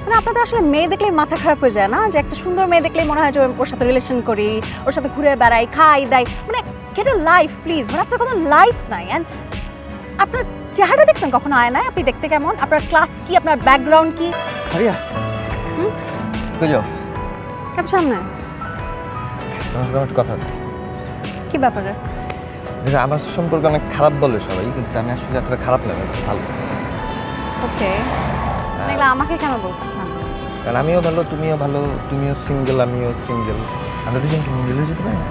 মানে আপনাদের আসলে মেয়ে দেখলেই মাথা খারাপ হয়ে যায় না, যে একটা সুন্দর মেয়ে দেখলেই মনে হয় যে ওর সাথে রিলেশন করি, ওর সাথে ঘুরে বেড়াই, খাই দাই, মানে গেট আ লাইফ প্লিজ। মানে আপনার কোনো লাইফ নাই। অ্যান্ড আপনার চেহারা দেখছেন কখনো আয়নায়? আপনি দেখতে কেমন? আপনার ক্লাস কি? আপনার ব্যাকগ্রাউন্ড কি? ভাইয়া হুম? কই যাও? এত সামনে তোমার সাথে আমার কথা আছে। কি ব্যাপারে? দেখো, আমার সম্পর্কে অনেক খারাপ বলে সবাই, কিন্তু আমি আসলে এতটা খারাপ লাগে না, ভালো। ওকে, এগুলো আমাকে কেন বলছেন? কারণ আমিও ভালো, তুমিও ভালো, তুমিও সিঙ্গেল, আমিও সিঙ্গেল, আমরা দুজন কি মিলে যেতে পারি না?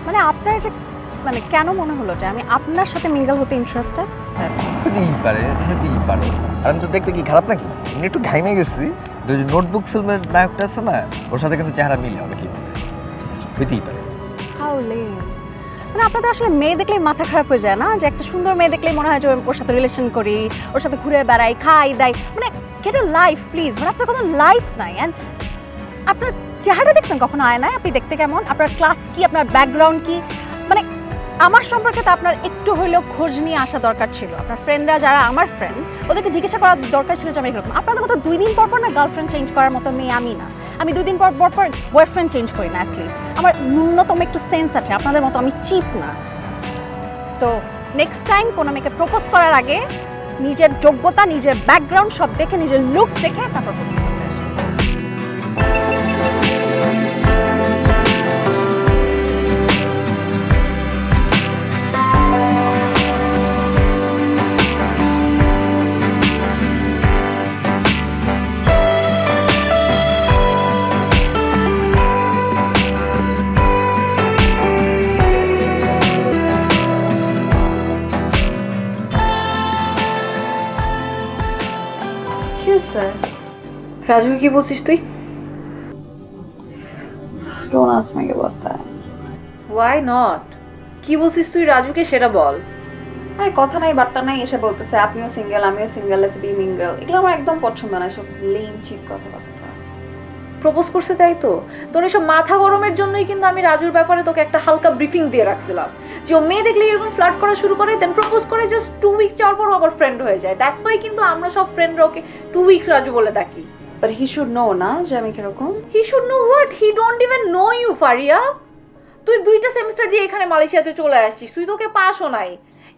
মানে আপনার যে মানে কেন মনে হলো যে আমি আপনার সাথে মিঙ্গল হতে ইন্টারেস্টেড? হতেই পারে, হতেই পারো। আর আমি তো দেখতে কি খারাপ নাকি? আমি একটু ঘাইমে গেছি। ওই যে নোটবুক ফিল্মের নায়কটা আছে না, ওর সাথে কিন্তু চেহারা মিলে অনেক, হইতেই পারে। How lame. মানে আপনাদের আসলে মেয়ে দেখলেই মাথা খারাপ হয়ে যায় না, যে একটা সুন্দর মেয়ে দেখলেই মনে হয় যে ওর সাথে রিলেশন করি, ওর সাথে ঘুরে বেড়াই, খাই দাই, মানে গেট আ লাইফ প্লিজ। মানে আপনার কোনো লাইফ নাই। অ্যান্ড আপনার চেহারা দেখছেন কখনো আয়নায়? আপনি দেখতে কেমন? আপনার ক্লাস কি? আপনার ব্যাকগ্রাউন্ড কি? মানে আমার সম্পর্কে তো আপনার একটু হইলেও খোঁজ নিয়ে আসা দরকার ছিল। আপনার ফ্রেন্ডরা যারা আমার ফ্রেন্ড, ওদেরকে জিজ্ঞাসা করার দরকার ছিল যে আমি এরকম। আপনাদের মতো 2 দিন পর পর না গার্লফ্রেন্ড চেঞ্জ করার মতো মেয়ে আমি না। আমি 2 দিন পর পর বয়ফ্রেন্ড চেঞ্জ করি না। অ্যাটলিস্ট আমার ন্যূনতম একটু সেন্স আছে। আপনাদের মতো আমি চিপ না। সো নেক্সট টাইম কোনো মেয়েকে প্রপোজ করার আগে নিজের যোগ্যতা, নিজের ব্যাকগ্রাউন্ড সব দেখে, নিজের লুক দেখে তারপর প্রপোজ করতে আসেন। কি স্যার রাজুকে কি বলছিস তুই? Don't ask me about that. Why not? কি বলছিস তুই রাজুকে সেটা বল। আরে কথা নাই বার্তা নাই, এসে বলতেছে আপনিও সিঙ্গেল আমিও সিঙ্গেল, লেটস বি মিঙ্গল। এগুলো আমার একদম পছন্দ না, সব লেম চিপ কথাবার্তা। প্রপোজ করছে তাই তো? তোর এসব মাথা গরমের জন্যই কিন্তু আমি রাজুর ব্যাপারে তোকে একটা হালকা ব্রিফিং দিয়ে রাখছিলাম, যে ও মেয়ে দেখলে এরকম ফ্লার্ট করা শুরু করে, দেন প্রপোজ করে জাস্ট 2 উইক যাওয়ার পর আবার ফ্রেন্ড হয়ে যায়। দ্যাটস ওয়াই কিন্তু আমরা সব ফ্রেন্ডরা ওকে 2 উইকস রাজু বলে ডাকি। বাট হি শুড নো না যে আমি কিরকম। He should know what? He don't even know you Faria. তুই 2টা সেমিস্টার দিয়ে এখানে মালয়েশিয়াতে চলে আসছিস, তুই তোকে পাসও নাই।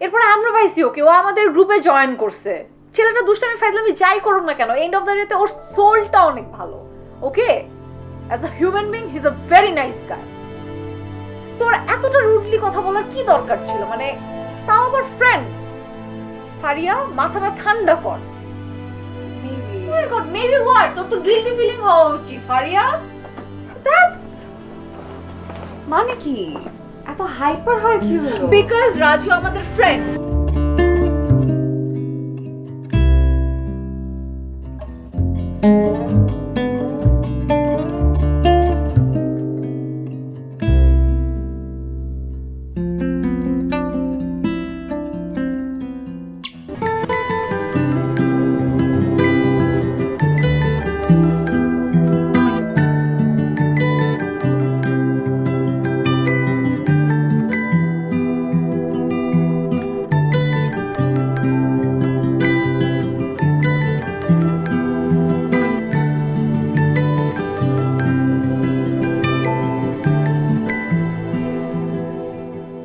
এরপরে আমরা পাইছি ওকে, ও আমাদের গ্রুপে জয়েন করছে। ছেলেটা দুষ্টামি ফাইজলামি যাই করুক না কেন, এন্ড অফ দ্য ডেতে ওর সোলটা অনেক ভালো। Okay, as a human being he is a very nice guy. তোর এতটা রুডলি কথা বলার কি দরকার ছিল? মানে তাও আবার ফ্রেন্ড। ফারিয়া, মাথাটা ঠান্ডা কর। Oh my God, maybe what? তোর তো গিল্টি ফিলিং হওয়া উচিত ফারিয়া। That মানে কি এত হাইপার হয় কি হলো? বিকজ রাজু আমাদের friend.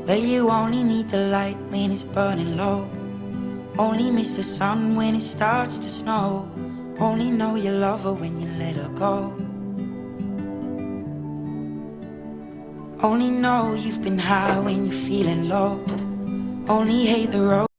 Well, you only need the light when it's burning low. Only miss the sun when it starts to snow. Only know you love her when you let her go. Only know you've been high when you're feeling low. Only hate the road.